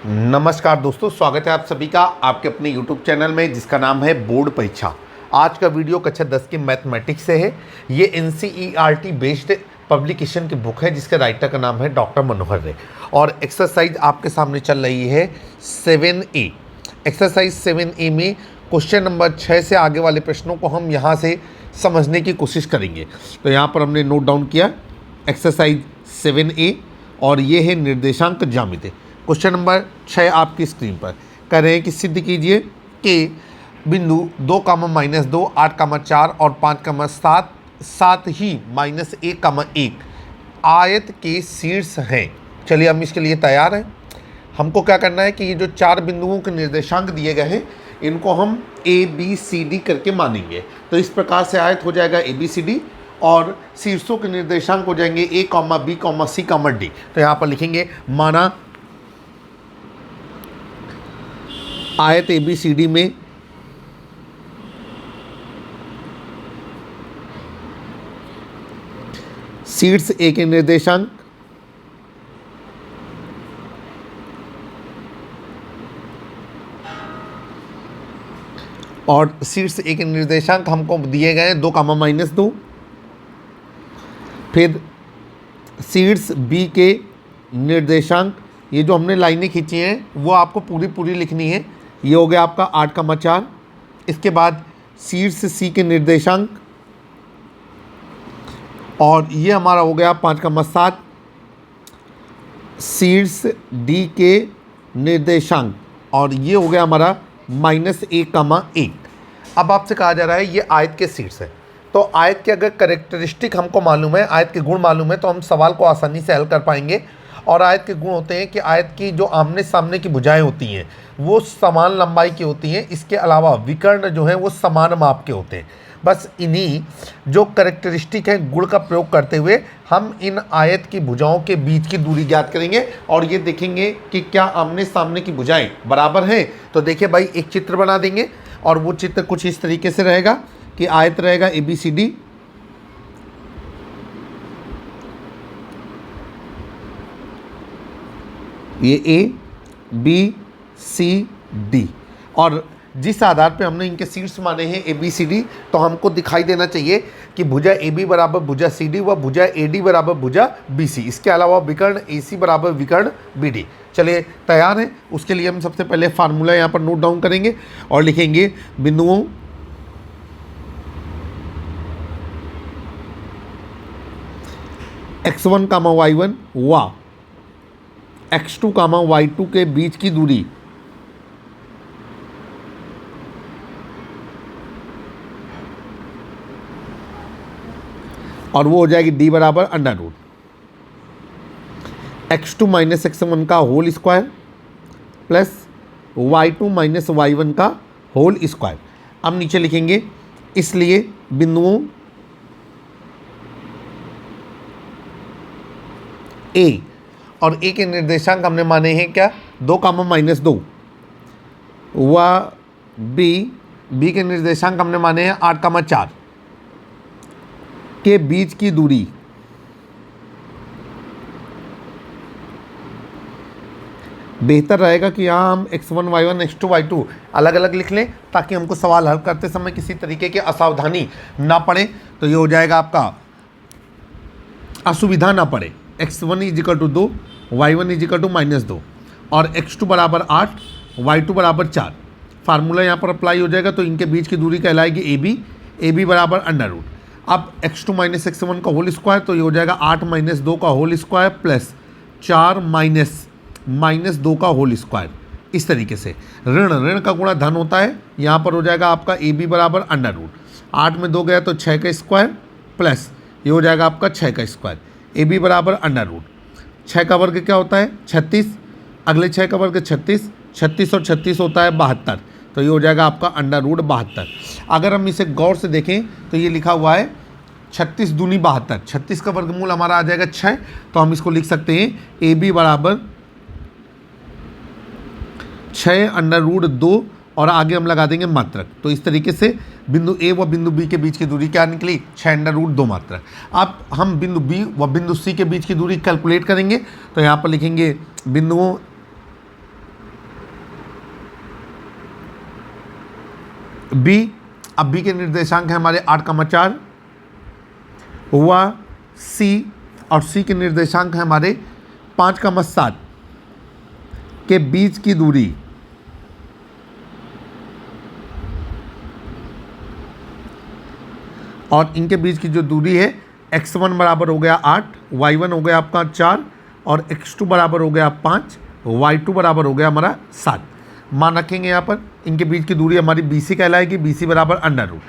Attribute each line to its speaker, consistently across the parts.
Speaker 1: नमस्कार दोस्तों, स्वागत है आप सभी का आपके अपने YouTube चैनल में जिसका नाम है बोर्ड परीक्षा। आज का वीडियो कक्षा 10 की मैथमेटिक्स से है। ये NCERT बेस्ड पब्लिकेशन की बुक है जिसके राइटर का नाम है डॉक्टर मनोहर रे। और एक्सरसाइज आपके सामने चल रही है 7A। एक्सरसाइज 7A में क्वेश्चन नंबर 6 से आगे वाले प्रश्नों को हम यहाँ से समझने की कोशिश करेंगे। तो यहाँ पर हमने नोट डाउन किया एक्सरसाइज 7A और ये है निर्देशांक ज्यामिति। क्वेश्चन नंबर 6 आपकी स्क्रीन पर कह रहे हैं कि सिद्ध कीजिए कि बिंदु 2, -2, 8, 4 और 5, 7 साथ ही -1, 1 आयत के शीर्ष हैं। चलिए हम इसके लिए तैयार हैं। हमको क्या करना है कि ये जो 4 बिंदुओं के निर्देशांक दिए गए हैं इनको हम ABCD करके मानेंगे। तो इस प्रकार से आयत हो जाएगा ABCD और शीर्षों के निर्देशांक हो जाएंगे A, B, C, D। तो यहाँ पर लिखेंगे माना आयत ABCD में शीर्ष A के निर्देशांक और शीर्ष A के निर्देशांक हमको दिए गए हैं 2, -2। फिर शीर्ष B के निर्देशांक, ये जो हमने लाइनें खींची हैं वो आपको पूरी लिखनी है। ये हो गया आपका 8, 4। इसके बाद शीर्ष C के निर्देशांक और ये हमारा हो गया 5, 7। शीर्ष D के निर्देशांक और ये हो गया हमारा -1, 1। अब आपसे कहा जा रहा है ये आयत के शीर्ष है। तो आयत के अगर करेक्टरिस्टिक हमको मालूम है, आयत के गुण मालूम है तो हम सवाल को आसानी से हल कर पाएंगे। और आयत के गुण होते हैं कि आयत की जो आमने सामने की भुजाएं होती हैं वो समान लंबाई की होती हैं। इसके अलावा विकर्ण जो हैं वो समान माप के होते हैं। बस इन्हीं जो करेक्टरिस्टिक है गुण का प्रयोग करते हुए हम इन आयत की भुजाओं के बीच की दूरी ज्ञात करेंगे और ये देखेंगे कि क्या आमने सामने की भुजाएं बराबर हैं। तो देखिए भाई, एक चित्र बना देंगे और वो चित्र कुछ इस तरीके से रहेगा कि आयत रहेगा ABCD, ये ABCD और जिस आधार पे हमने इनके शीर्ष माने हैं ABCD, तो हमको दिखाई देना चाहिए कि भुजा AB बराबर भुजा CD व भुजा AD बराबर भुजा BC। इसके अलावा विकर्ण AC बराबर विकर्ण BD। चलिए तैयार हैं। उसके लिए हम सबसे पहले फार्मूला यहाँ पर नोट डाउन करेंगे और लिखेंगे बिंदुओं X1, Y1 व X2, Y2 के बीच की दूरी और वो हो जाएगी D बराबर √ X2 - X1 का whole square plus Y2 - Y1 का होल स्क्वायर। अब नीचे लिखेंगे इसलिए बिंदुओं A और A के निर्देशांक हमने माने हैं क्या 2, -2 व B के निर्देशांक हमने माने हैं 8, 4 के बीच की दूरी बेहतर रहेगा कि यहाँ हम X1, Y1, X2, Y2 अलग अलग लिख लें ताकि हमको सवाल हल करते समय किसी तरीके की असावधानी ना पड़े। तो ये हो जाएगा आपका असुविधा ना पड़े। X1 = 2, Y1 = -2 और X2 बराबर 8, Y2 बराबर 4। फार्मूला यहाँ पर अप्लाई हो जाएगा तो इनके बीच की दूरी कहलाएगी AB बराबर √ अब X2 - X1 का होल स्क्वायर, तो ये हो जाएगा 8 - 2 का होल स्क्वायर प्लस 4 - 2 का होल स्क्वायर। इस तरीके से ऋण का गुणा धन होता है। यहाँ पर हो जाएगा आपका AB बराबर √ 8 में 2 गया तो 6 का स्क्वायर प्लस ये हो जाएगा आपका 6 का स्क्वायर। AB बराबर √ 6 का वर्ग क्या होता है 36, अगले 6 का वर्ग 36, 36 और 36 होता है 72। तो ये हो जाएगा आपका √ 72। अगर हम इसे गौर से देखें तो ये लिखा हुआ है 36 दूनी 72, 36 का वर्गमूल हमारा आ जाएगा 6। तो हम इसको लिख सकते हैं AB बराबर 6 √ 2 और आगे हम लगा देंगे मात्रक। तो इस तरीके से बिंदु ए व बिंदु बी के बीच की दूरी क्या निकली 6√2 मात्रक। अब हम बिंदु बी व बिंदु सी के बीच की दूरी कैलकुलेट करेंगे। तो यहाँ पर लिखेंगे बिंदुओं बी, अब बी के निर्देशांक हैं हमारे 8,4 हुआ सी, और सी के निर्देशांक हैं हमारे 5,7 के बीच की दूरी और इनके बीच की जो दूरी है x1 बराबर हो गया 8, y1 हो गया आपका 4 और x2 बराबर हो गया 5, y2 बराबर हो गया हमारा 7। मान रखेंगे यहाँ पर इनके बीच की दूरी हमारी BC कहलाएगी, BC बराबर अंडर रूट,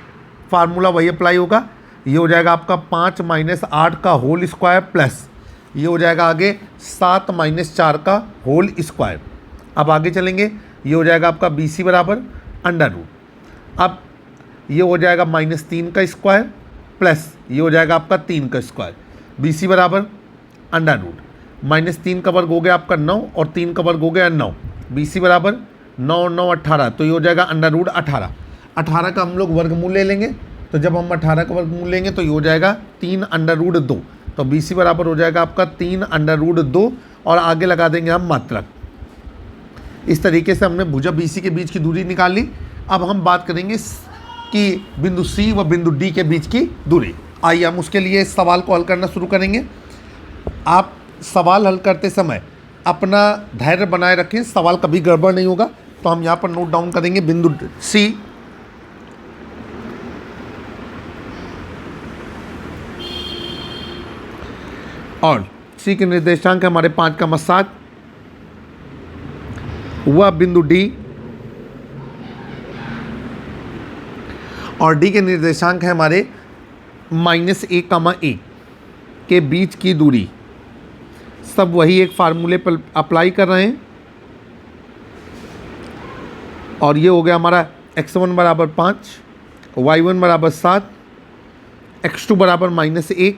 Speaker 1: फार्मूला वही अप्लाई होगा। ये हो जाएगा आपका 5 - 8 का होल स्क्वायर प्लस ये हो जाएगा आगे 7 - 4 का होल स्क्वायर। अब आगे चलेंगे, ये हो जाएगा आपका BC बराबर अंडर रूट। अब ये हो जाएगा -3 का स्क्वायर प्लस ये हो जाएगा आपका 3 का स्क्वायर। BC बराबर अंडर रूट, -3 का वर्ग हो गया आपका 9 और 3 का वर्ग हो गया 9। BC बराबर 9 और 9 18, तो ये हो जाएगा अंडर रूट 18। 18 का हम लोग वर्गमूल ले लेंगे, तो जब हम 18 का वर्गमूल लेंगे तो ये हो जाएगा 3 अंडर रूट 2, तो BC बराबर हो जाएगा आपका 3 अंडर रूट 2 और आगे लगा देंगे हम मात्रक। इस तरीके से हमने भुजा BC के बीच की दूरी निकाल ली। अब हम बात करेंगे कि बिंदु C व बिंदु D के बीच की दूरी। आइए हम उसके लिए इस सवाल को हल करना शुरू करेंगे। आप सवाल हल करते समय अपना धैर्य बनाए रखें, सवाल कभी गड़बड़ नहीं होगा। तो हम यहाँ पर नोट डाउन करेंगे बिंदु C और C के निर्देशांक है हमारे 5,7 हुआ बिंदु D और D के निर्देशांक है हमारे -1,1 के बीच की दूरी। सब वही एक फार्मूले पर अप्लाई कर रहे हैं और ये हो गया हमारा x1 बराबर 5, y1 बराबर 7, x2 बराबर -1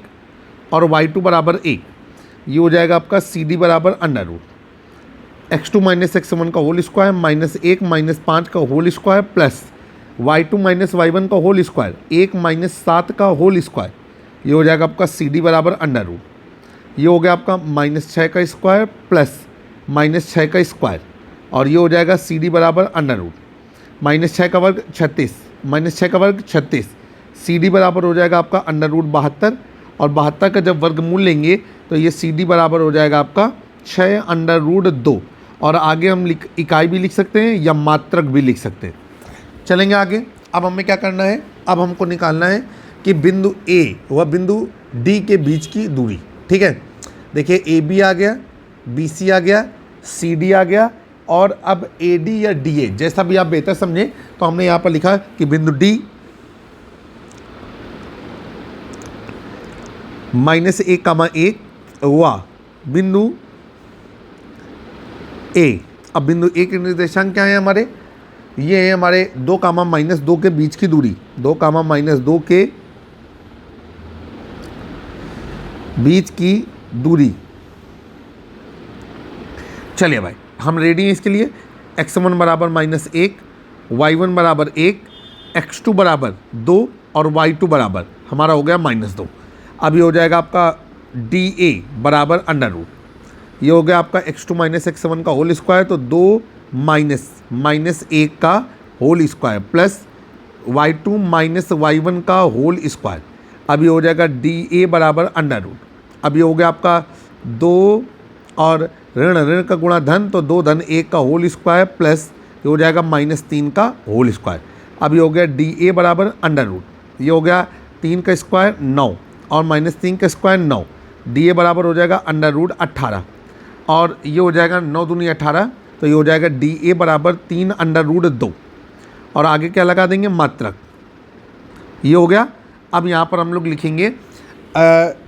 Speaker 1: और y2 बराबर 1। ये हो जाएगा आपका CD बराबर अंडर रूट x2 - x1 का होल स्क्वायर -1 - 5 का whole square plus y2 - y1 का होल स्क्वायर 1 - 7 का होल स्क्वायर। ये हो जाएगा आपका CD बराबर अंडर रूट। ये हो गया आपका -6 का स्क्वायर प्लस -6 का स्क्वायर और ये हो जाएगा CD बराबर अंडर रूट। -6 का वर्ग 36, -6 का वर्ग 36, CD बराबर हो जाएगा आपका अंडर रूट 72 और 72 का जब वर्गमूल लेंगे तो ये CD बराबर हो जाएगा आपका 6 अंडर रूट 2 और आगे हम इकाई भी लिख सकते हैं या मात्रक भी लिख सकते हैं। चलेंगे आगे। अब हमें क्या करना है, अब हमको निकालना है कि बिंदु A व बिंदु D के बीच की दूरी। ठीक है, देखिए AB आ गया, BC आ गया, CD आ गया और अब AD या DA जैसा भी आप बेहतर समझें। तो हमने यहाँ पर लिखा कि बिंदु D -1,1 हुआ बिंदु A। अब बिंदु A के निर्देशांक क्या है हमारे, ये है हमारे 2, -2 के बीच की दूरी, 2, -2 के बीच की दूरी। चलिए भाई हम रेडी हैं इसके लिए। x1 बराबर -1, y1 बराबर 1, x2 बराबर 2 और y2 बराबर हमारा हो गया -2। अब ये हो जाएगा आपका DA बराबर अंडर रूट, ये हो गया आपका x2 - x1 का होल स्क्वायर, तो 2 -1 का whole square plus y2 - y1 का होल स्क्वायर। अब ये हो जाएगा DA बराबर अंडर रूट। अब ये हो गया आपका 2 और ऋण ऋण का गुणा धन, तो 2 धन 1 का होल स्क्वायर प्लस ये हो जाएगा -3 का होल स्क्वायर। अब ये हो गया DA बराबर अंडर रूट, ये हो गया 3 का स्क्वायर 9 और -3 का स्क्वायर 9। DA बराबर हो जाएगा अंडर रूट 18 और ये हो जाएगा 9 दूनी 18, तो ये हो जाएगा DA बराबर 3 अंडर रूट 2 और आगे क्या लगा देंगे मात्रक। ये हो गया। अब यहाँ पर हम लोग लिखेंगे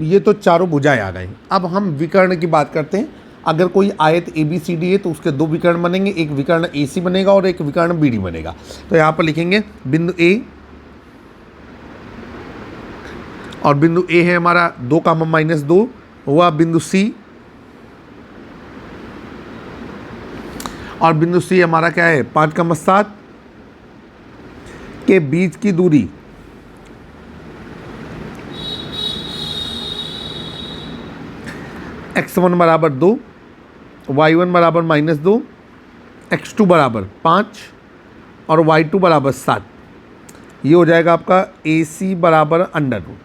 Speaker 1: ये तो चारों भुजाएं आ गई। अब हम विकर्ण की बात करते हैं। अगर कोई आयत ABCD है तो उसके 2 विकर्ण बनेंगे, एक विकर्ण AC बनेगा और एक विकर्ण BD बनेगा। तो यहाँ पर लिखेंगे बिंदु A और बिंदु A है हमारा 2, -2 हुआ बिंदु C और बिंदु C हमारा क्या है 5,7 के बीच की दूरी। x1 बराबर 2, y1 बराबर -2, x2 बराबर 5 और y2 बराबर 7। ये हो जाएगा आपका AC बराबर अंडर रूट,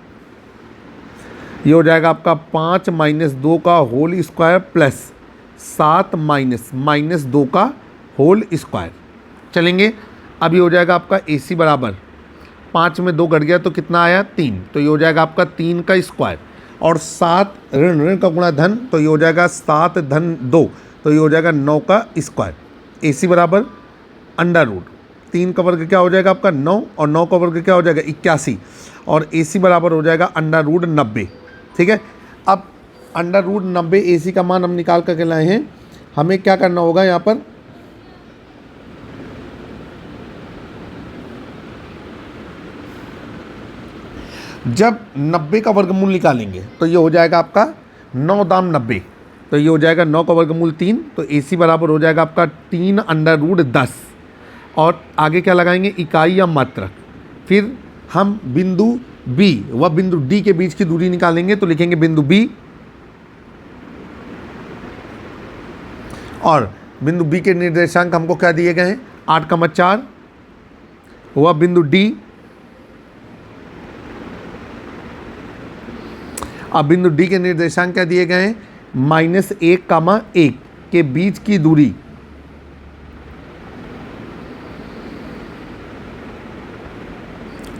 Speaker 1: ये हो जाएगा आपका 5 माइनस 2 का होल स्क्वायर प्लस 7 माइनस 2 का होल स्क्वायर। चलेंगे, अब ये हो जाएगा आपका AC बराबर 5 में 2 घट गया तो कितना आया 3, तो ये हो जाएगा आपका 3 का स्क्वायर और 7 ऋण ऋण का गुणा धन, तो ये हो जाएगा 7 धन 2, तो ये हो जाएगा 9 का स्क्वायर। AC बराबर अंडर रूट 3 का वर्ग क्या हो जाएगा आपका 9 और 9 का वर्ग क्या हो जाएगा 81 और AC बराबर हो जाएगा अंडर रूट 90। ठीक है, अब अंडर रूट 90 AC का मान हम निकाल करके लाए हैं। हमें क्या करना होगा यहाँ पर, जब 90 का वर्गमूल निकालेंगे तो ये हो जाएगा आपका 9 दाम 90, तो ये हो जाएगा 9 का वर्गमूल 3, तो AC बराबर हो जाएगा आपका 3 अंडर रूट 10 और आगे क्या लगाएंगे इकाई या मात्रक। फिर हम बिंदु B व बिंदु D के बीच की दूरी निकालेंगे, तो लिखेंगे बिंदु B और बिंदु B के निर्देशांक हमको क्या दिए गए हैं 8,4 व बिंदु D, अब बिंदु D के निर्देशांक क्या दिए गए हैं -1,1 के बीच की दूरी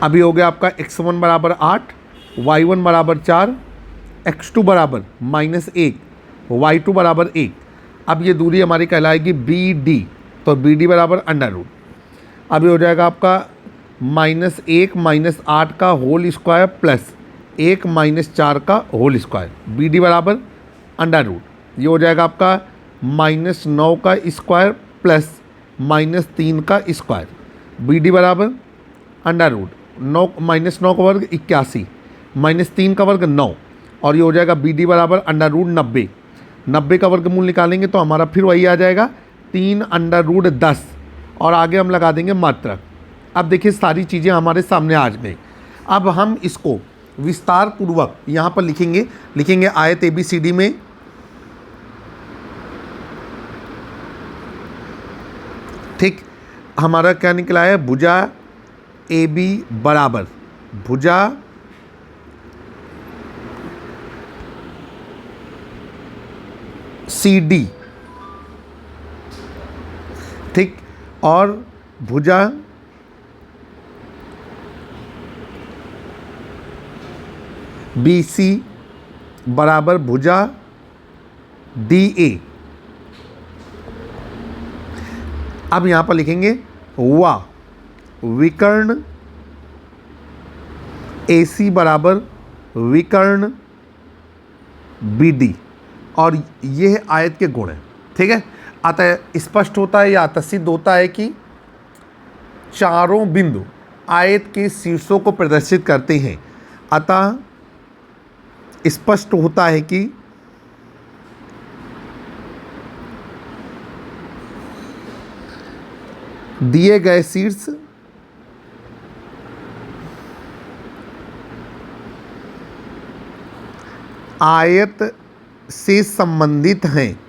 Speaker 1: अभी हो गया आपका x1 बराबर 8, y1 बराबर 4, x2 बराबर -1, y2 बराबर 1। अब ये दूरी हमारी कहलाएगी BD, तो BD बराबर अंडर रूट, अब ये हो जाएगा आपका -1 - 8 का होल स्क्वायर प्लस 1 - 4 का होल स्क्वायर, BD बराबर अंडर रूट, ये हो जाएगा आपका -9 का स्क्वायर प्लस -3 का स्क्वायर, BD बराबर अंडर रूट 9 -9 का वर्ग 81 -3 का वर्ग 9 और ये हो जाएगा BD बराबर अंडर रूट 90। 90 का वर्गमूल निकालेंगे तो हमारा फिर वही आ जाएगा 3 अंडर रूट 10 और आगे हम लगा देंगे मात्रक। अब देखिए सारी चीज़ें हमारे सामने आ गई। अब हम इसको विस्तार पूर्वक यहाँ पर लिखेंगे आयत ABCD में ठीक, हमारा क्या निकला है भुजा AB बराबर भुजा CD ठीक और भुजा BC बराबर भुजा DA। अब यहाँ पर लिखेंगे व विकर्ण AC बराबर विकर्ण BD और ये है आयत के गुण हैं। ठीक है, अतः स्पष्ट होता है या अतः सिद्ध होता है कि चारों बिंदु आयत के शीर्षों को प्रदर्शित करते हैं। अतः स्पष्ट होता है कि दिए गए शीर्ष आयत से संबंधित हैं।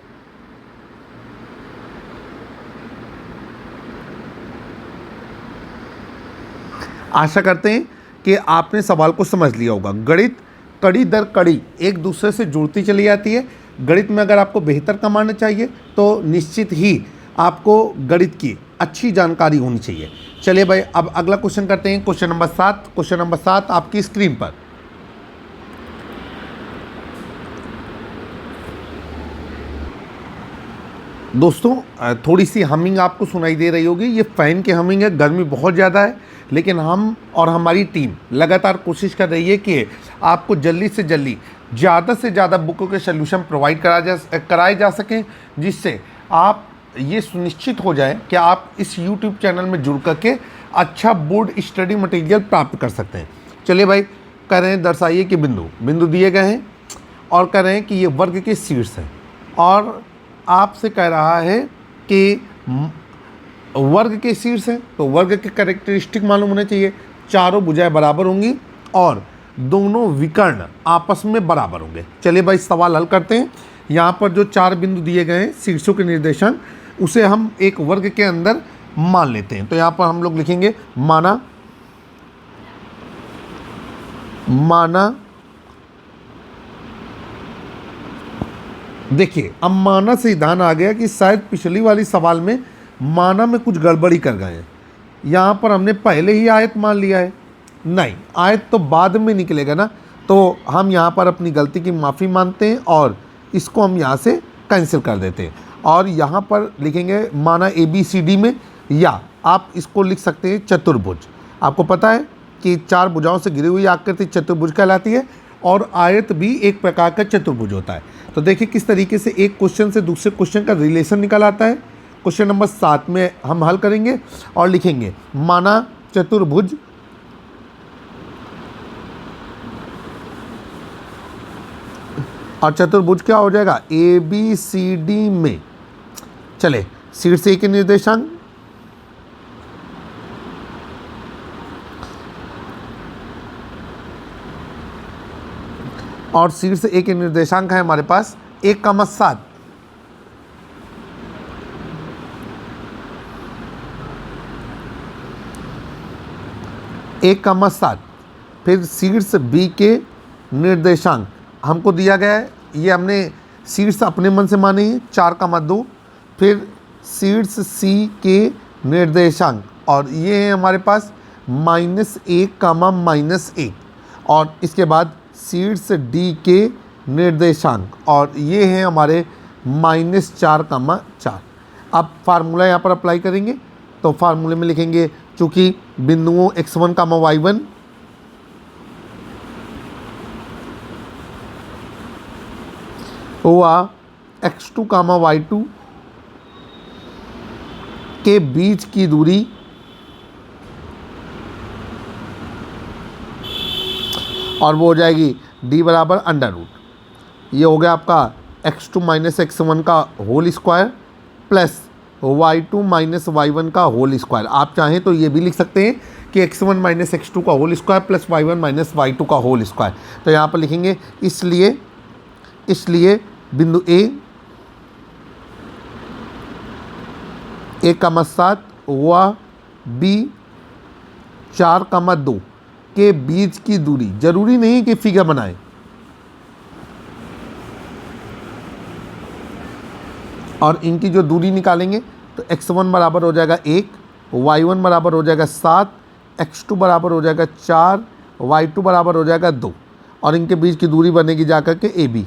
Speaker 1: आशा करते हैं कि आपने सवाल को समझ लिया होगा। गणित कड़ी दर कड़ी एक दूसरे से जुड़ती चली जाती है। गणित में अगर आपको बेहतर कमाना चाहिए तो निश्चित ही आपको गणित की अच्छी जानकारी होनी चाहिए। चलिए भाई, अब अगला क्वेश्चन करते हैं। Question number 7। क्वेश्चन नंबर 7 आपकी स्क्रीन पर। दोस्तों थोड़ी सी हमिंग आपको सुनाई दे रही होगी, ये फ़ैन की हमिंग है। गर्मी बहुत ज़्यादा है, लेकिन हम और हमारी टीम लगातार कोशिश कर रही है कि आपको जल्दी से जल्दी ज़्यादा से ज़्यादा बुकों के सोल्यूशन प्रोवाइड कराए जा सकें, जिससे आप ये सुनिश्चित हो जाए कि आप इस YouTube चैनल में जुड़ करके अच्छा बोर्ड स्टडी मटेरियल प्राप्त कर सकते हैं। चलिए भाई, कह रहे हैं दर्शाइए कि बिंदु दिए गए हैं और कह रहे हैं कि ये वर्ग के शीर्ष हैं और आपसे कह रहा है कि वर्ग के शीर्ष हैं तो वर्ग के कैरेक्टरिस्टिक मालूम होने चाहिए। चारों भुजाएं बराबर होंगी और दोनों विकर्ण आपस में बराबर होंगे। चलिए भाई, सवाल हल करते हैं। यहाँ पर जो 4 बिंदु दिए गए हैं शीर्षों के निर्देशन, उसे हम एक वर्ग के अंदर मान लेते हैं। तो यहाँ पर हम लोग लिखेंगे माना माना, देखिए अब माना से ध्यान आ गया कि शायद पिछली वाली सवाल में माना में कुछ गड़बड़ी कर गए हैं। यहाँ पर हमने पहले ही आयत मान लिया है, नहीं आयत तो बाद में निकलेगा ना, तो हम यहाँ पर अपनी गलती की माफ़ी मांगते हैं और इसको हम यहाँ से कैंसिल कर देते हैं और यहाँ पर लिखेंगे माना ABCD में, या आप इसको लिख सकते हैं चतुर्भुज। आपको पता है कि 4 भुजाओं से घिरी हुई आकृति चतुर्भुज कहलाती है और आयत भी एक प्रकार का चतुर्भुज होता है। तो देखिए किस तरीके से एक क्वेश्चन से दूसरे क्वेश्चन का रिलेशन निकल आता है। क्वेश्चन नंबर 7 में हम हल करेंगे और लिखेंगे माना चतुर्भुज और चतुर्भुज क्या हो जाएगा ABCD में, चले शीर्ष A के निर्देशांक और शीर्ष A के निर्देशांक है हमारे पास 1,7, फिर शीर्ष B के निर्देशांक हमको दिया गया है, ये हमने शीर्ष अपने मन से माने 4,2, फिर शीर्ष C के निर्देशांक और ये है हमारे पास -1, और इसके बाद शीर्ष D के निर्देशांक और ये हैं हमारे -4,4। अब फार्मूला यहाँ पर अप्लाई करेंगे तो फार्मूले में लिखेंगे चूँकि बिंदुओं x1, y1 हुआ x2, y2 के बीच की दूरी और वो हो जाएगी d बराबर √। ये हो गया आपका x2 - x1 का whole square plus y2 - y1 का होल स्क्वायर। आप चाहें तो ये भी लिख सकते हैं कि x1 - x2 का whole square plus y1 - y2 का होल स्क्वायर। तो यहाँ पर लिखेंगे इसलिए बिंदु A 1,7 हुआ B 4,2 के बीच की दूरी, जरूरी नहीं कि फिगर बनाएं, और इनकी जो दूरी निकालेंगे तो x1 बराबर हो जाएगा 1, y1 बराबर हो जाएगा 7, x2 बराबर हो जाएगा 4, y2 बराबर हो जाएगा 2 और इनके बीच की दूरी बनेगी जाकर के AB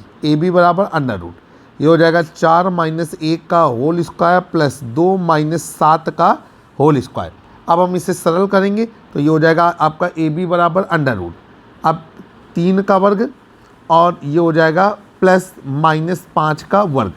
Speaker 1: बराबर √। ये हो जाएगा 4 - 1 का होल स्क्वायर प्लस 2 - 7 का होल स्क्वायर। अब हम इसे सरल करेंगे तो ये हो जाएगा आपका AB बराबर √। अब 3 का वर्ग और ये हो जाएगा प्लस -5 का वर्ग।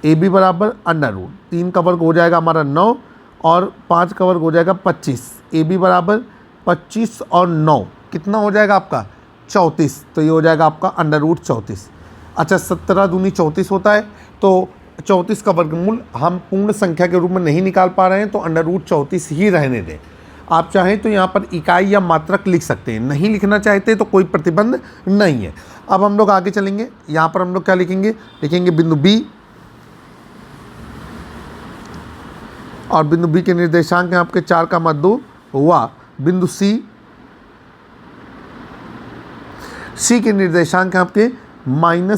Speaker 1: AB बराबर √, 3 का वर्ग हो जाएगा हमारा 9 और 5 का वर्ग हो जाएगा 25। AB बराबर 25 और 9 कितना हो जाएगा आपका 34। तो ये हो जाएगा आपका √34। अच्छा 17 दूनी 34 होता है, तो 34 का वर्गमूल हम पूर्ण संख्या के रूप में नहीं निकाल पा रहे हैं तो √34 ही रहने दें। आप चाहें तो यहाँ पर इकाई या मात्रक लिख सकते हैं, नहीं लिखना चाहते तो कोई प्रतिबंध नहीं है। अब हम लोग आगे चलेंगे, यहाँ पर हम लोग क्या लिखेंगे बिंदु B और बिंदु B के निर्देशांक हैं आपके 4,2 हुआ बिंदु C के निर्देशांक हैं आपके -1,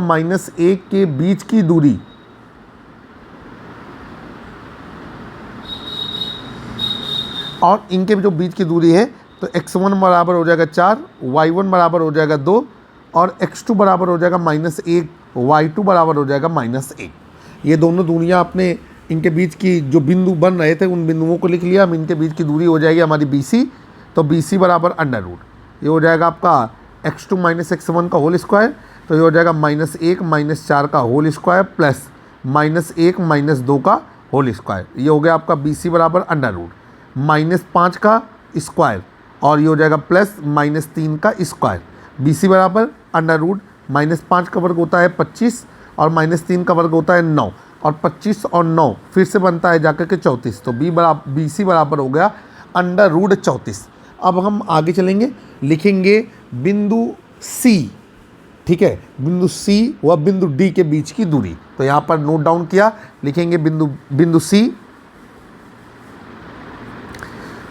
Speaker 1: -1 के बीच की दूरी और इनके जो बीच की दूरी है तो x1 बराबर हो जाएगा 4, y1 बराबर हो जाएगा 2 और x2 बराबर हो जाएगा -1, y2 बराबर हो जाएगा -1। ये दोनों दूरियां आपने इनके बीच की जो बिंदु बन रहे थे उन बिंदुओं को लिख लिया। अब इनके बीच की दूरी हो जाएगी हमारी BC, तो BC बराबर √। ये हो जाएगा आपका x2 - x1 का होल स्क्वायर, तो ये हो जाएगा -1 - 4 का होल स्क्वायर प्लस -1 - 2 का होल स्क्वायर। ये हो गया आपका BC बराबर √, -5 का स्क्वायर और ये हो जाएगा प्लस -3 का स्क्वायर। BC बराबर √, -5 का वर्ग होता है 25 और -3 का वर्ग होता है 9 और 25 और 9 फिर से बनता है जाकर के 34। तो BC बराबर हो गया √34। अब हम आगे चलेंगे, लिखेंगे बिंदु C, ठीक है, बिंदु C व बिंदु D के बीच की दूरी। तो यहाँ पर नोट डाउन किया, लिखेंगे बिंदु C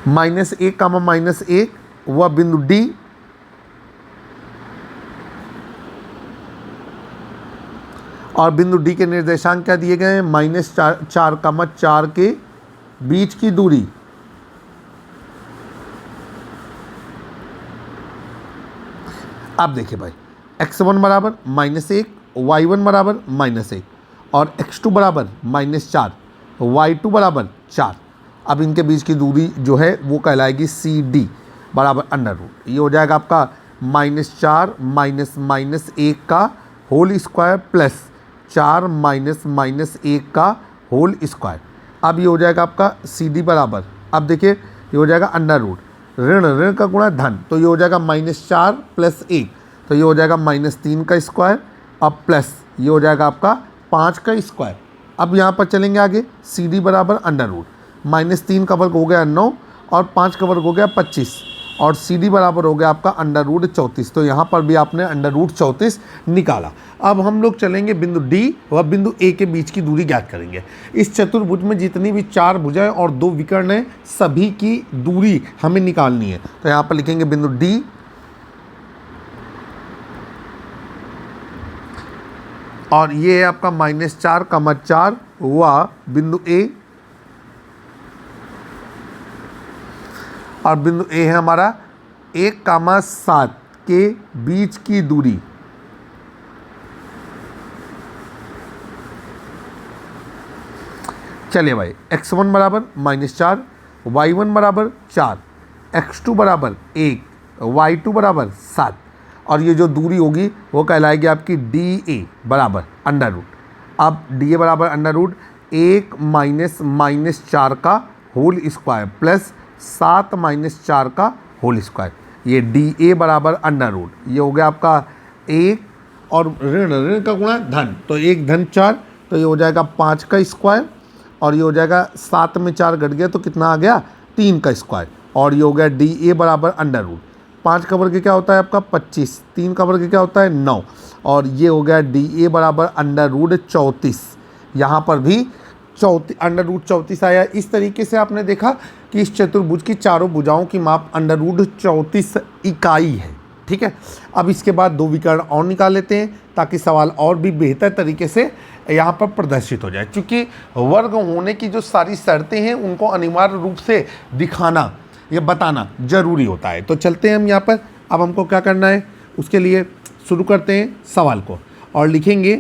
Speaker 1: -1, -1 व बिंदु D और बिंदु डी के निर्देशांक क्या दिए गए हैं, -4, के बीच की दूरी। अब देखिए भाई, x1 बराबर -1, y1 बराबर -1 और x2 बराबर -4, y2 बराबर 4। अब इनके बीच की दूरी जो है वो कहलाएगी CD बराबर √। ये हो जाएगा आपका -4 -1 का होल स्क्वायर प्लस 4 -1 का होल स्क्वायर। अब ये हो जाएगा आपका CD बराबर, अब देखिए ये हो जाएगा √। ऋण ऋण का गुणा धन, तो ये हो जाएगा -4 + 1, तो ये हो जाएगा -3 का स्क्वायर। अब प्लस ये हो जाएगा आपका 5 का स्क्वायर। अब यहाँ पर चलेंगे आगे, CD बराबर √। -3 का वर्ग हो गया 9 और 5 का वर्ग हो गया 25 और CD बराबर हो गया आपका √34। तो यहाँ पर भी आपने √34 निकाला। अब हम लोग चलेंगे बिंदु D व बिंदु A के बीच की दूरी ज्ञात करेंगे। इस चतुर्भुज में जितनी भी 4 भुजाएं और 2 विकर्ण हैं, सभी की दूरी हमें निकालनी है। तो यहाँ पर लिखेंगे बिंदु D और ये है आपका -4, 4 व बिंदु A और बिंदु A है हमारा 1, 7 के बीच की दूरी। चलिए भाई, x1 बराबर -4, y1 बराबर 4, x2 बराबर 1, y2 बराबर 7 और ये जो दूरी होगी वो कहलाएगी आपकी DA बराबर √। अब DA बराबर √, 1 -4 का होल स्क्वायर प्लस 7 -4 का होल स्क्वायर। ये DA बराबर √। ये हो गया आपका 1 और ऋण ऋण का गुणा धन, तो 1 धन 4, तो ये हो जाएगा 5 का स्क्वायर और ये हो जाएगा 7 में 4 घट गया तो कितना आ गया, 3 का स्क्वायर और ये हो गया DA बराबर √। 5 का वर्ग क्या होता है आपका 25, 3 का वर्ग क्या होता है 9 और ये हो गया DA बराबर √34। यहाँ पर भी √34 आया। इस तरीके से आपने देखा कि इस चतुर्भुज की चारों भुजाओं की माप √34 इकाई है। ठीक है, अब इसके बाद 2 विकर्ण और निकाल लेते हैं ताकि सवाल और भी बेहतर तरीके से यहाँ पर प्रदर्शित हो जाए। क्योंकि वर्ग होने की जो सारी शर्तें हैं उनको अनिवार्य रूप से दिखाना या बताना जरूरी होता है। तो चलते हैं हम यहाँ पर। अब हमको क्या करना है, उसके लिए शुरू करते हैं सवाल को और लिखेंगे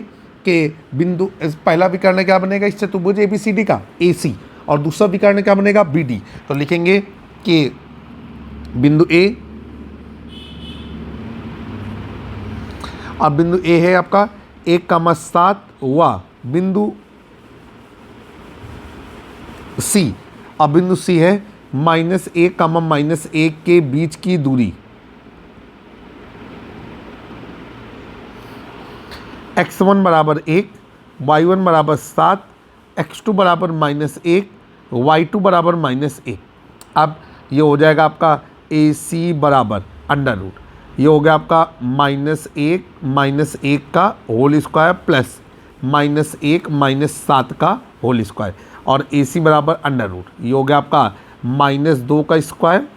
Speaker 1: कि बिंदु पहला विकर्ण क्या बनेगा इस चतुर्भुज ABCD का, AC, और दूसरा विकर्ण क्या बनेगा BD। तो लिखेंगे कि बिंदु A और बिंदु A है आपका 1, 7 व बिंदु C और बिंदु C है -1, -1 के बीच की दूरी। x1 बराबर 1, y1 बराबर 7, x2 बराबर -1, y2 बराबर -1। अब ये हो जाएगा आपका AC बराबर √। ये हो गया आपका -1 का होल स्क्वायर प्लस -1 7 का होल स्क्वायर और AC बराबर √। ये हो गया आपका -2 का स्क्वायर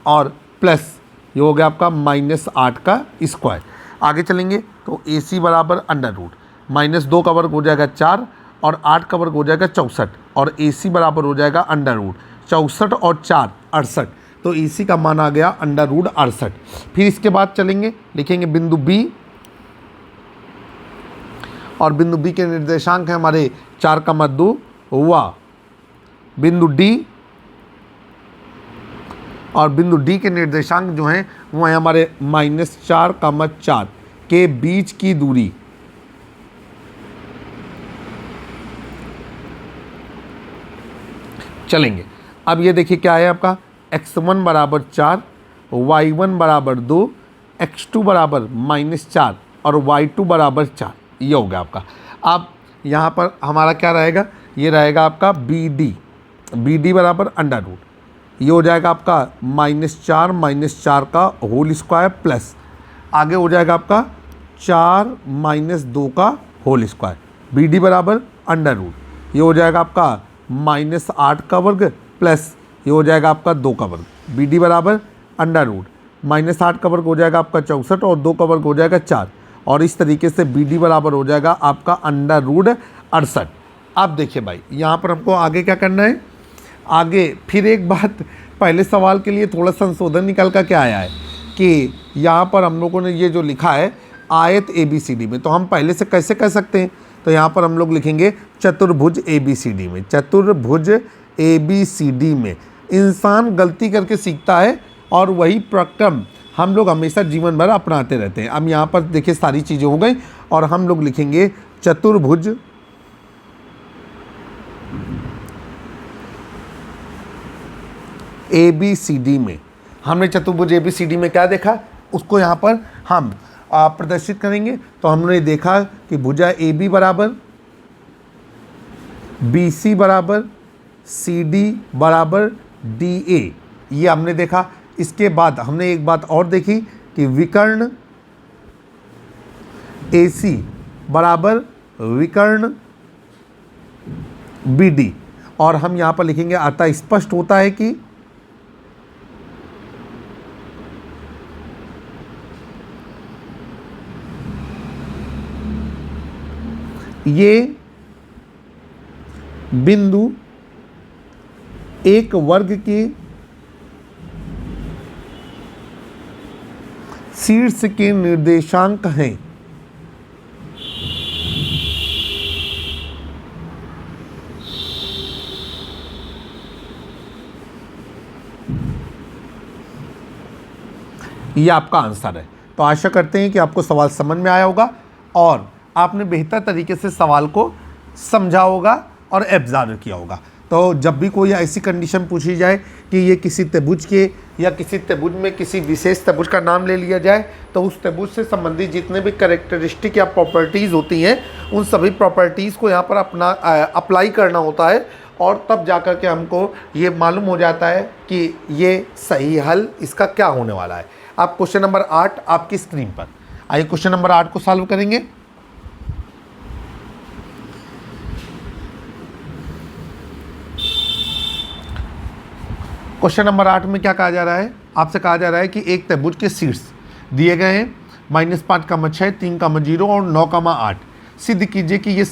Speaker 1: और प्लस ये हो गया आपका -8 का स्क्वायर। आगे चलेंगे तो AC बराबर √। -2 का वर्ग हो जाएगा 4 और 8 का वर्ग हो जाएगा 64 और AC बराबर हो जाएगा √। 64 और 4 68, तो AC का मान आ गया √68। फिर इसके बाद चलेंगे, लिखेंगे बिंदु B और बिंदु B के निर्देशांक हैं हमारे 4, 2 व बिंदु D और बिंदु D के निर्देशांक जो हैं वो हैं हमारे -4, 4 के बीच की दूरी। चलेंगे, अब ये देखिए क्या है आपका x1 बराबर 4, y1 बराबर 2, x2 बराबर -4 और y2 बराबर 4। ये हो गया आपका। अब यहाँ पर हमारा क्या रहेगा, ये रहेगा आपका BD बराबर √। ये हो जाएगा आपका -4 का होल स्क्वायर प्लस आगे हो जाएगा आपका 4 -2 का होल स्क्वायर। BD बराबर √। ये हो जाएगा आपका -8 का वर्ग प्लस ये हो जाएगा आपका 2 का वर्ग। BD बराबर √। -8 का वर्ग हो जाएगा आपका 64 और 2 का वर्ग हो जाएगा 4 और इस तरीके से बी डी बराबर हो जाएगा आपका √68। अब देखिए भाई यहाँ पर हमको आगे क्या करना है, आगे फिर एक बात, पहले सवाल के लिए थोड़ा संशोधन निकल कर क्या आया है कि यहाँ पर हम लोगों ने ये जो लिखा है आयत ABCD में, तो हम पहले से कैसे कह सकते हैं, तो यहाँ पर हम लोग लिखेंगे चतुर्भुज ABCD में। चतुर्भुज ABCD में इंसान गलती करके सीखता है और वही प्रक्रम हम लोग हमेशा जीवन भर अपनाते रहते हैं। अब यहाँ पर देखिए सारी चीज़ें हो गई और हम लोग लिखेंगे चतुर्भुज ABCD में। हमने चतुर्भुज ABCD में क्या देखा, उसको यहाँ पर हम प्रदर्शित करेंगे। तो हमने देखा कि भुजा AB बराबर BC बराबर CD बराबर DA, ये हमने देखा। इसके बाद हमने एक बात और देखी कि विकर्ण AC बराबर विकर्ण BD, और हम यहाँ पर लिखेंगे अतः स्पष्ट होता है कि ये बिंदु एक वर्ग के शीर्ष के निर्देशांक हैं। ये आपका आंसर है। तो आशा करते हैं कि आपको सवाल समझ में आया होगा और आपने बेहतर तरीके से सवाल को समझा होगा और एब्जॉर्व किया होगा। तो जब भी कोई ऐसी कंडीशन पूछी जाए कि ये किसी त्रिभुज के या किसी त्रिभुज में किसी विशेष त्रिभुज का नाम ले लिया जाए, तो उस त्रिभुज से संबंधित जितने भी कैरेक्टरिस्टिक या प्रॉपर्टीज़ होती हैं उन सभी प्रॉपर्टीज़ को यहाँ पर अपना अप्लाई करना होता है, और तब जाकर के हमको ये मालूम हो जाता है कि ये सही हल इसका क्या होने वाला है। आप क्वेश्चन नंबर 8 आपकी स्क्रीन पर आइए, क्वेश्चन नंबर 8 को सॉल्व करेंगे। क्वेश्चन नंबर 8 में क्या कहा जा रहा है, आपसे कहा जा रहा है कि एक त्रिभुज के शीर्ष दिए गए हैं -5,6, 3,0 और 9,8। सिद्ध कीजिए कि ये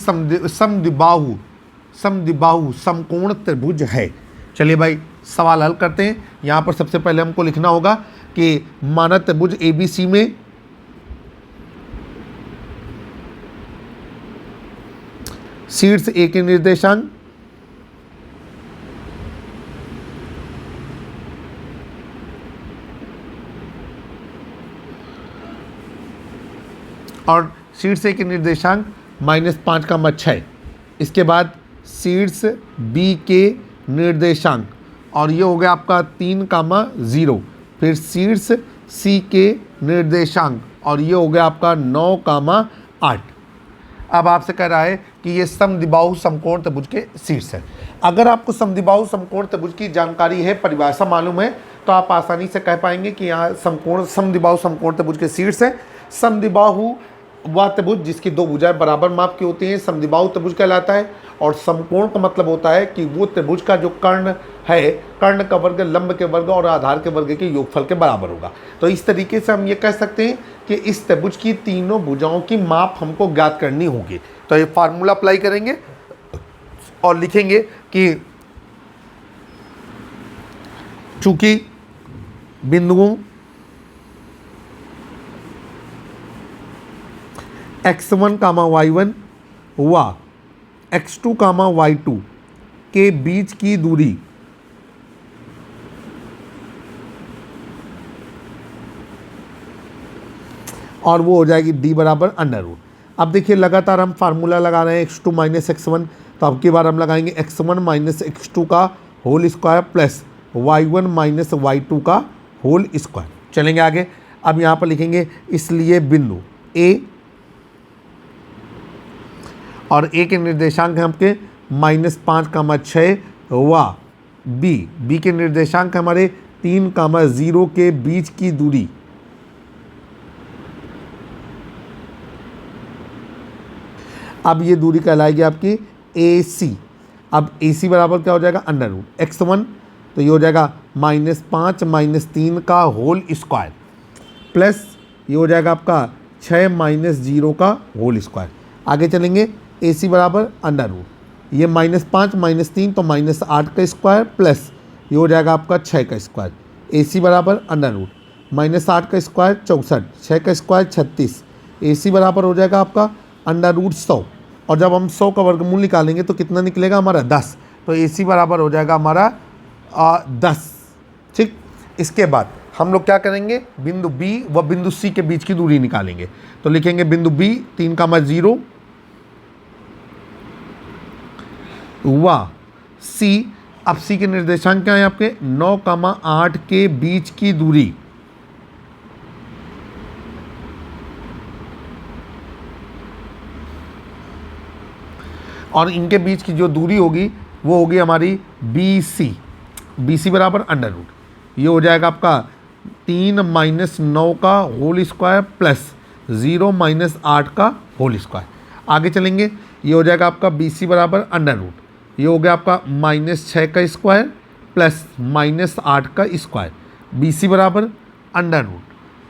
Speaker 1: समद्विबाहु समकोण त्रिभुज है। चलिए भाई सवाल हल करते हैं। यहाँ पर सबसे पहले हमको लिखना होगा कि माना त्रिभुज ABC में शीर्ष A के निर्देशांक और शीर्ष A के निर्देशांक -5,6, इसके बाद शीर्ष B के निर्देशांक और ये हो गया आपका 3,0, फिर शीर्ष C के निर्देशांक और ये हो गया आपका 9,8। अब आपसे कह रहा है कि ये समद्विबाहु समकोण त्रिभुज के शीर्ष है। अगर आपको समद्विबाहु समकोण त्रिभुज की जानकारी है, परिभाषा मालूम है, तो आप आसानी से कह पाएंगे कि यहाँ समद्विबाहु समकोण त्रिभुज के शीर्ष है। समद्विबाहु वह त्रिभुज जिसकी दो भुजाएं बराबर माप की होती हैं समद्विबाहु त्रिभुज कहलाता है, और समकोण का मतलब होता है कि वो त्रिभुज का जो कर्ण है, कर्ण का वर्ग लंब के वर्ग और आधार के वर्ग के योगफल के बराबर होगा। तो इस तरीके से हम ये कह सकते हैं कि इस त्रिभुज की तीनों भुजाओं की माप हमको ज्ञात करनी होगी। तो ये फार्मूला अप्लाई करेंगे और लिखेंगे कि चूंकि बिंदुओं x1, y1 व x2, y2 के बीच की दूरी और वो हो जाएगी d बराबर √। अब देखिए लगातार हम फार्मूला लगा रहे हैं x2 - x1, तो अब की बार हम लगाएंगे x1 - x2 का whole square plus y1 - y2 का होल स्क्वायर। चलेंगे आगे। अब यहाँ पर लिखेंगे इसलिए बिंदु A और A के निर्देशांक हैं आपके -5,6 व B के निर्देशांक हमारे 3,0 के बीच की दूरी अब ये दूरी कहलाएगी आपकी AC। अब AC बराबर क्या हो जाएगा √ x1, तो ये हो जाएगा -5 - 3 का होल स्क्वायर प्लस ये हो जाएगा आपका 6 माइनस 0 का होल स्क्वायर। आगे चलेंगे, ए सी बराबर अंडर रूट, ये -5 -3 तो -8 का स्क्वायर प्लस ये हो जाएगा आपका 6 का स्क्वायर। ए सी बराबर अंडर रूट, -8 का स्क्वायर 64, 6 का स्क्वायर 36। ए सी बराबर हो जाएगा आपका अंडर रूट 100, और जब हम 100 का वर्गमूल निकालेंगे तो कितना निकलेगा हमारा 10, तो ए सी बराबर हो जाएगा हमारा 10। ठीक, इसके बाद हम लोग क्या करेंगे, बिंदु बी व बिंदु सी के बीच की दूरी निकालेंगे। तो लिखेंगे बिंदु बी 3,0 व सी, अब सी के निर्देशांक क्या है आपके 9,8 के बीच की दूरी, और इनके बीच की जो दूरी होगी वो होगी हमारी बी सी। बी सी बराबर अंडर रूट, ये हो जाएगा आपका 3 - 9 का होल स्क्वायर प्लस 0 - 8 का होल स्क्वायर। आगे चलेंगे, ये हो जाएगा आपका बी सी बराबर अंडर रूट, ये हो गया आपका -6 का स्क्वायर प्लस -8 का स्क्वायर। बी सी बराबर अंडर रूट,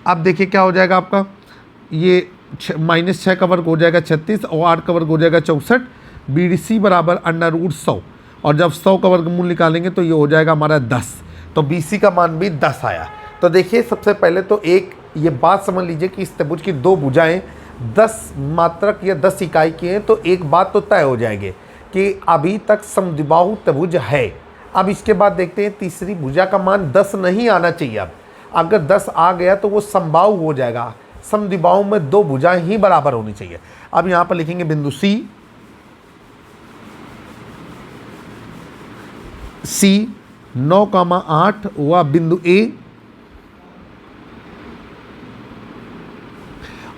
Speaker 1: अब देखिए क्या हो जाएगा आपका, ये -6 का वर्ग हो जाएगा 36 और 8 का वर्ग हो जाएगा 64। बी सी बराबर अंडर रूट 100, और जब 100 का वर्गमूल निकालेंगे तो ये हो जाएगा हमारा 10, तो बी सी का मान भी 10 आया। तो देखिए सबसे पहले तो एक ये बात समझ लीजिए कि इस त्रिभुज की दो भुजाएं 10 मात्रक या 10 इकाई की हैं, तो एक बात तो तय हो जाएगी कि अभी तक समद्विबाहु त्रिभुज है। अब इसके बाद देखते हैं तीसरी भुजा का मान 10 नहीं आना चाहिए। अब अगर 10 आ गया तो वो समबाहु हो जाएगा, समद्विबाहु में दो भुजाएं ही बराबर होनी चाहिए। अब यहाँ पर लिखेंगे बिंदु सी 9,8 व बिंदु ए,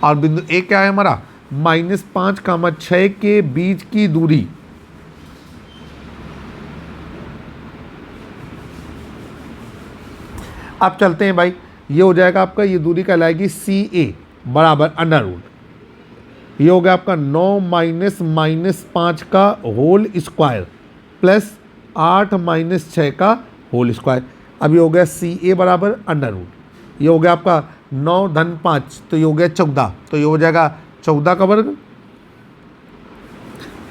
Speaker 1: और बिंदु ए क्या है हमारा -5,6 के बीच की दूरी। अब चलते हैं भाई, ये हो जाएगा आपका, ये दूरी कहलाएगी सी ए बराबर अंडर रूट, ये हो गया आपका 9 - -5 का होल स्क्वायर प्लस 8 - 6 का होल स्क्वायर। अब ये हो गया सी ए बराबर अंडर रूट, ये हो गया आपका 9 धन 5 तो ये हो गया 14, तो ये हो जाएगा 14 का वर्ग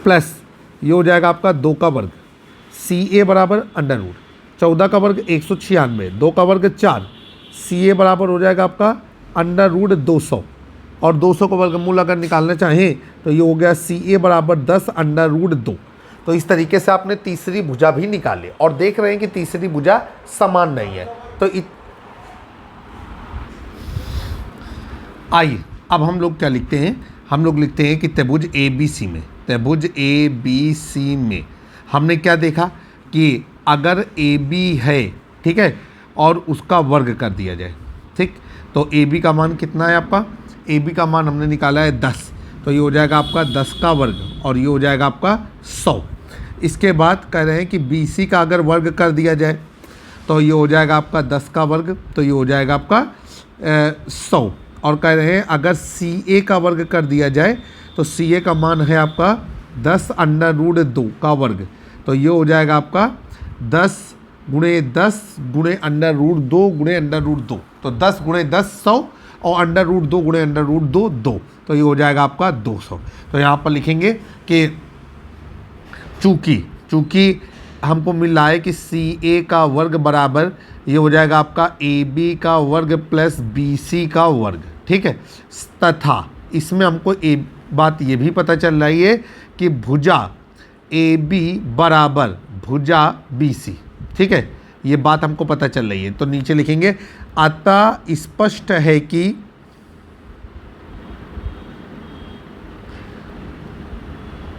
Speaker 1: प्लस ये हो जाएगा आपका 2 का वर्ग। सी ए बराबर अंडर रूट, 14 का वर्ग 196, 2 का वर्ग 4, सी ए बराबर हो जाएगा आपका अंडर रूट 200, और 200 का वर्गमूल अगर निकालना चाहें तो ये हो गया सी ए बराबर 10 अंडर रूट 2। तो इस तरीके से आपने तीसरी भुजा भी निकाली, और देख रहे हैं कि तीसरी भुजा समान नहीं है। तो आइए अब हम लोग क्या लिखते हैं, हम लोग लिखते हैं कि त्रिभुज ए बी सी में, त्रिभुज ए बी सी में हमने क्या देखा कि अगर ए बी है, ठीक है, और उसका वर्ग कर दिया जाए, ठीक, तो ए बी का मान कितना है आपका, ए बी का मान हमने निकाला है 10, तो ये हो जाएगा आपका 10 का वर्ग, और ये हो जाएगा आपका 100। इसके बाद कह रहे हैं कि बी सी का अगर वर्ग कर दिया जाए तो ये हो जाएगा आपका 10 का वर्ग, तो ये हो जाएगा आपका 100, और कह रहे हैं अगर सी ए का वर्ग कर दिया जाए तो सी ए का मान है आपका 10 अंडर रूट 2 का वर्ग, तो ये हो जाएगा आपका 10 गुणे 10 गुणे अंडर रूट 2 गुणे अंडर रूट 2, तो 10 गुणे 10 100, और अंडर रूट 2 गुणे अंडर रूट 2 2, तो ये हो जाएगा आपका 200। तो यहाँ पर लिखेंगे कि चूँकि हमको मिल रहा है कि सी ए का वर्ग बराबर ये हो जाएगा आपका ए बी का वर्ग प्लस बी सी का वर्ग, ठीक है, तथा इसमें हमको एक बात ये भी पता चल रही है कि भुजा ए बी बराबर भुजा बी सी, ठीक है, ये बात हमको पता चल रही है। तो नीचे लिखेंगे अतः स्पष्ट है कि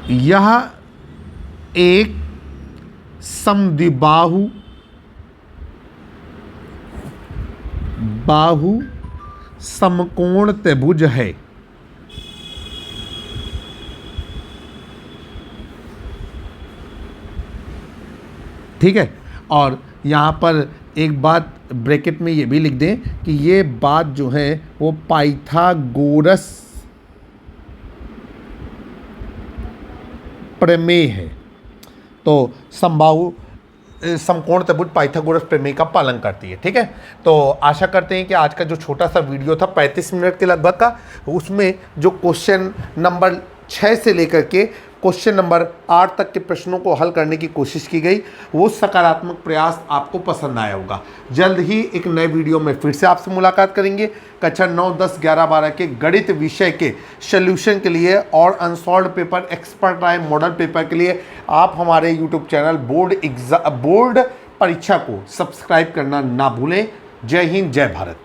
Speaker 1: यह एक समद्विबाहु समकोण त्रिभुज है। ठीक है, और यहाँ पर एक बात ब्रैकेट में ये भी लिख दें कि ये बात जो है वो पाइथागोरस प्रमेय है। तो समबाहु समकोण त्रिभुज पाइथागोरस प्रमेय का पालन करती है। ठीक है, तो आशा करते हैं कि आज का जो छोटा सा वीडियो था 35 मिनट के लगभग का, उसमें जो क्वेश्चन नंबर 6 से लेकर के क्वेश्चन नंबर 8 तक के प्रश्नों को हल करने की कोशिश की गई, वो सकारात्मक प्रयास आपको पसंद आया होगा। जल्द ही एक नए वीडियो में फिर से आपसे मुलाकात करेंगे। कक्षा 9, 10, 11, 12 के गणित विषय के सॉल्यूशन के लिए और अनसॉल्व्ड पेपर, एक्सपर्ट राय मॉडल पेपर के लिए आप हमारे यूट्यूब चैनल बोर्ड परीक्षा को सब्सक्राइब करना ना भूलें। जय हिंद, जय भारत।